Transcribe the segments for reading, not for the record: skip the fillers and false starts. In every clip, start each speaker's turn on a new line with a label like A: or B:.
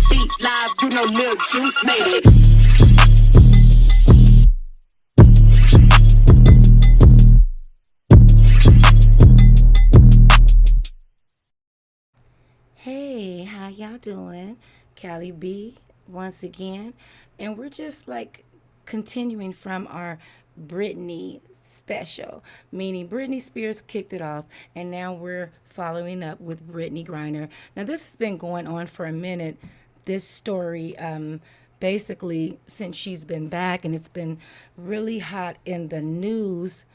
A: beat live, you know Lil Ju made it.
B: Hey, how y'all doing? Callie B once again. And we're just like continuing from our Brittney special, meaning Brittney Spears kicked it off, and now we're following up with Brittney Griner. Now, this has been going on for a minute, this story, basically, since she's been back, and it's been really hot in the news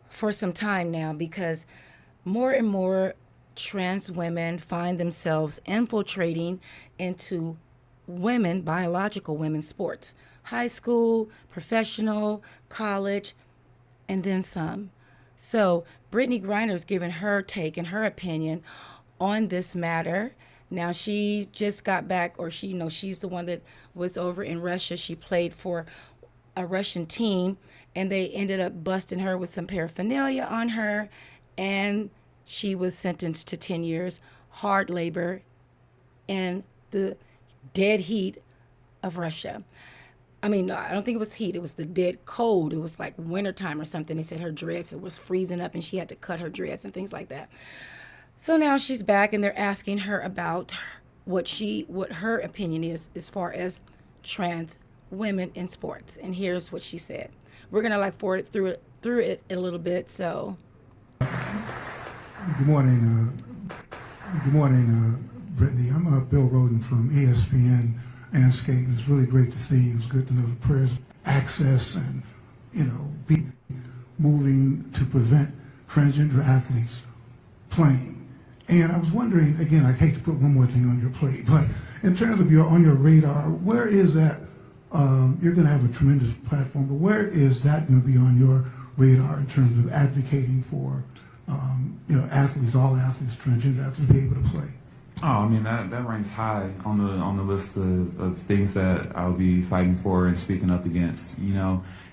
B: for some time now because more and more trans women find themselves infiltrating into biological women's sports, high school, professional, college, and then some. So Brittney Griner's given her take and her opinion on this matter. Now she just got back, or she's the one that was over in Russia. She played for a Russian team, and they ended up busting her with some paraphernalia on her, and she was sentenced to 10 years hard labor in the dead heat of Russia. I mean, no, I don't think it was heat. It was the dead cold. It was like wintertime or something. They said her dreads, it was freezing up, and she had to cut her dreads and things like that. So now she's back, and they're asking her about what her opinion is as far as trans women in sports. And here's what she said. We're gonna like forward it through it a little bit. So.
C: Good morning, Brittney. I'm Bill Roden from ESPN Landscape. It's really great to see you. It's good to know the prayers, access, and be moving to prevent transgender athletes playing. And I was wondering, again, I hate to put one more thing on your plate, but in terms of on your radar, where is that? You're going to have a tremendous platform, but where is that going to be on your radar in terms of advocating for athletes, all athletes, transgender athletes, to be able to play?
D: Oh, I mean that ranks high on the list of things that I'll be fighting for and speaking up against.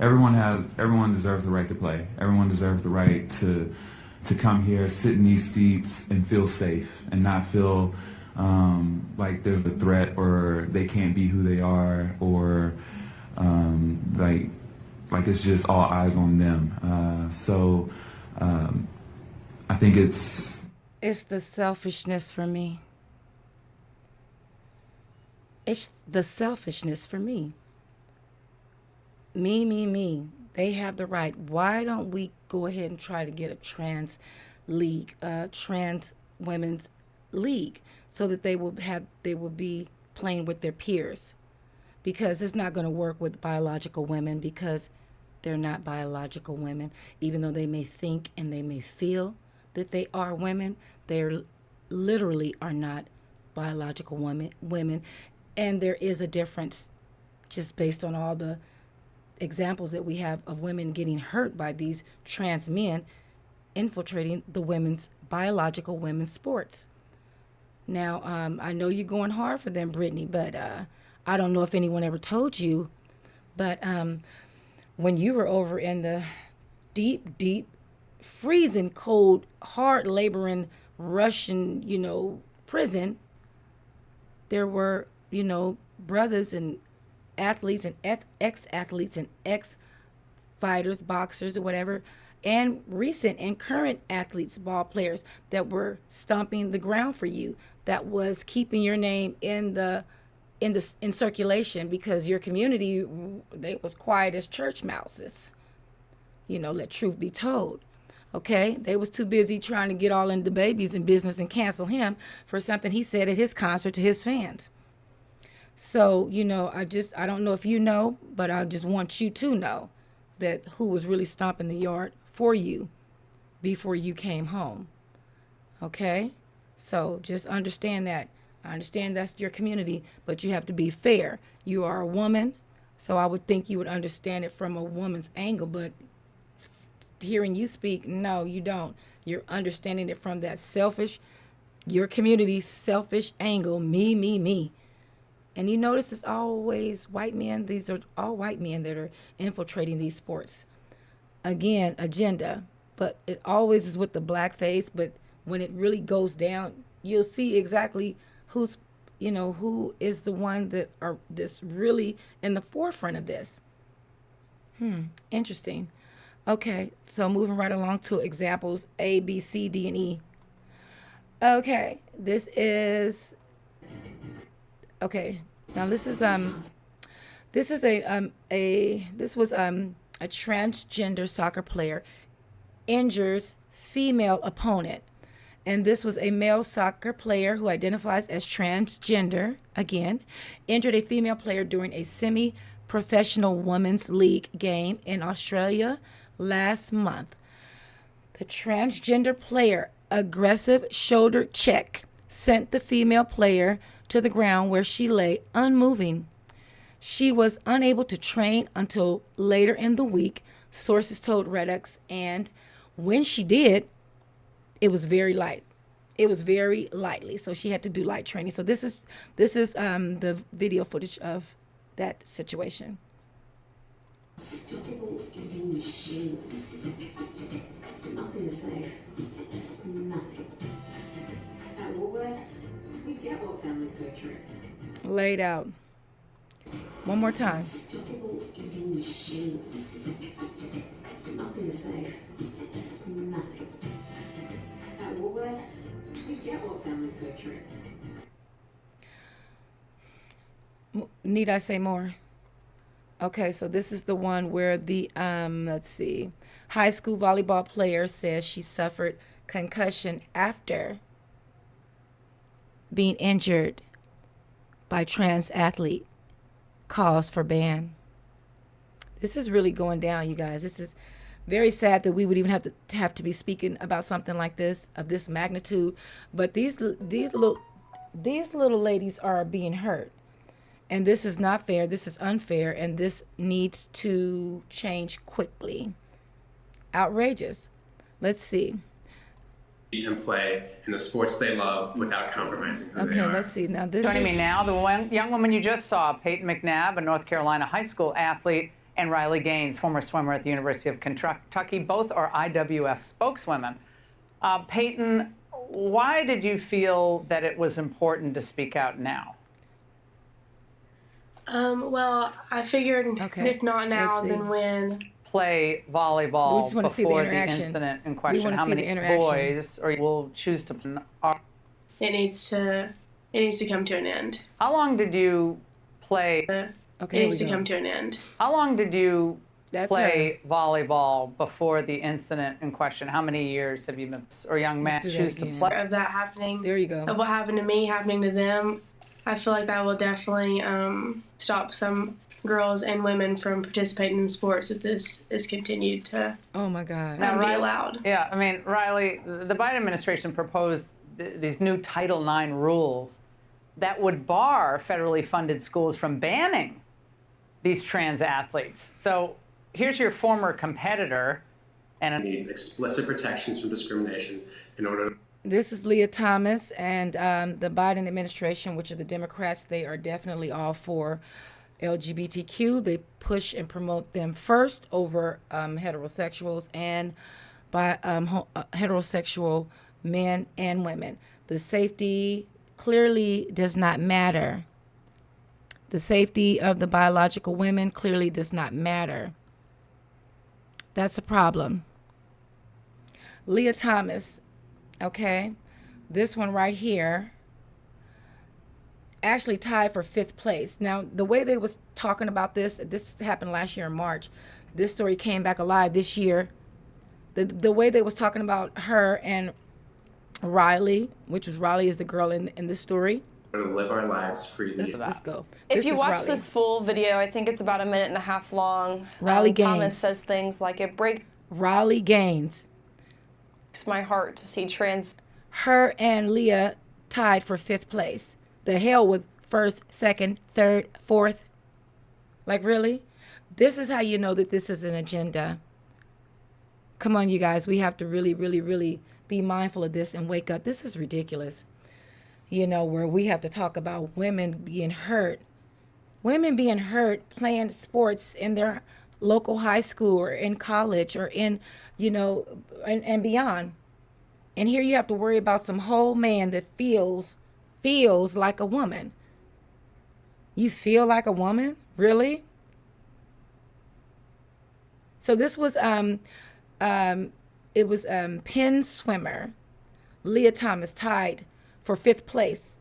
D: Everyone deserves the right to play. Everyone deserves the right to come here, sit in these seats, and feel safe and not feel like there's a threat or they can't be who they are or like it's just all eyes on them. I think it's
B: the selfishness for me. It's the selfishness for me. Me. They have the right. Why don't we go ahead and try to get a trans league, trans women's league, so that they will be playing with their peers? Because it's not going to work with biological women because they're not biological women, even though they may think and they may feel that they are women. They literally are not biological women, and there is a difference just based on all the examples that we have of women getting hurt by these trans men infiltrating the biological women's sports. Now, I know you're going hard for them, Brittney, but I don't know if anyone ever told you, but when you were over in the deep, freezing cold, hard laboring Russian, prison, there were, brothers and athletes and ex-athletes and ex-fighters, boxers or whatever, and recent and current athletes, ball players that were stomping the ground for you, that was keeping your name in circulation because your community, they was quiet as church mouses. Let truth be told. Okay, they was too busy trying to get all into babies and business and cancel him for something he said at his concert to his fans. So, I don't know if you know, but I just want you to know that who was really stomping the yard for you before you came home. Okay? So just understand that. I understand that's your community, but you have to be fair. You are a woman, so I would think you would understand it from a woman's angle, but hearing you speak, no, you don't. You're understanding it from that your community's selfish angle, me. And you notice it's always white men. These are all white men that are infiltrating these sports. Again, agenda. But it always is with the black face. But when it really goes down, you'll see exactly who's who is the one that are this really in the forefront of this. Interesting. Okay, so moving right along to examples A, B, C, D, and E. Okay, this is okay. Now this was a transgender soccer player injures female opponent. And this was a male soccer player who identifies as transgender, again, injured a female player during a semi-professional women's league game in Australia last month. The transgender player aggressive shoulder check sent the female player to the ground where she lay unmoving. She was unable to train until later in the week, sources told Redux, and when she did, it was very light. It was very lightly, so she had to do light training. So this is the video footage of that situation.
E: People eating machines. Nothing is safe. Nothing. At Woolworths, we get what families go through.
B: Laid out. One more time.
E: People eating machines. Nothing is safe. Nothing. At Woolworths, we get what families go through.
B: Need I say more? Okay, so this is the one where the high school volleyball player says she suffered concussion after being injured by trans athlete. Calls for ban. This is really going down, you guys. This is very sad that we would even have to be speaking about something like this, of this magnitude. But these little ladies are being hurt. And this is not fair. This is unfair. And this needs to change quickly. Outrageous. Let's see.
F: And play in the sports they love without compromising who they
B: Okay,
F: are.
B: let's see. Now this
G: Joining
B: is...
G: me now, the young woman you just saw, Payton McNabb, a North Carolina high school athlete, and Riley Gaines, former swimmer at the University of Kentucky. Both are IWF spokeswomen. Payton, why did you feel that it was important to speak out now?
H: Well, I figured if not now, then when.
G: Play volleyball
B: We just want to see the
G: before the
B: interaction.
G: incident in
B: We
G: question.
B: want to
G: How
B: see the
G: many
B: interaction.
G: boys or will choose to?
H: It needs to come to an end.
G: How long did you play?
B: Okay,
H: It needs to come to an end.
G: How long did you
B: That's
G: play volleyball before the incident in question? How many years have you been, or young man
B: do that
G: choose to
B: again.
G: play?
H: Of that happening,
B: There you go.
H: of what happened to me happening to them, I feel like that will definitely stop some girls and women from participating in sports if this is continued to
B: Oh my God.
G: Now,
H: be
G: Riley-
H: allowed.
G: Yeah, I mean, Riley, the Biden administration proposed these new Title IX rules that would bar federally funded schools from banning these trans athletes. So here's your former competitor, and
F: Needs explicit protections from discrimination in order to
B: This is Leah Thomas, and the Biden administration, which are the Democrats, they are definitely all for LGBTQ. They push and promote them first over heterosexuals and by heterosexual men and women. The safety clearly does not matter. The safety of the biological women clearly does not matter. That's a problem. Leah Thomas, okay, this one right here, actually tied for 5th place. Now, the way they was talking about this happened last year in March. This story came back alive this year. The way they was talking about her and Riley, which was Riley is the girl in this story.
F: live our lives freely.
B: Let's go.
I: If
B: This
I: you
B: is
I: watch
B: Riley.
I: this full video, I think it's about a minute and a half long.
B: Riley Gaines.
I: Thomas says things like, "It breaks
B: Riley Gaines.
I: my heart to see trans."
B: Her and Leah tied for 5th place. The hell with 1st, 2nd, 3rd, 4th. Like, really? This is how you know that this is an agenda. Come on, you guys. We have to really, really, really be mindful of this and wake up. This is ridiculous. You know, where we have to talk about women being hurt. Women being hurt playing sports in their local high school or in college or in, you know, and beyond. And here you have to worry about some whole man that feels feels like a woman. You feel like a woman? Really? So this was Penn swimmer Leah Thomas tied for 5th place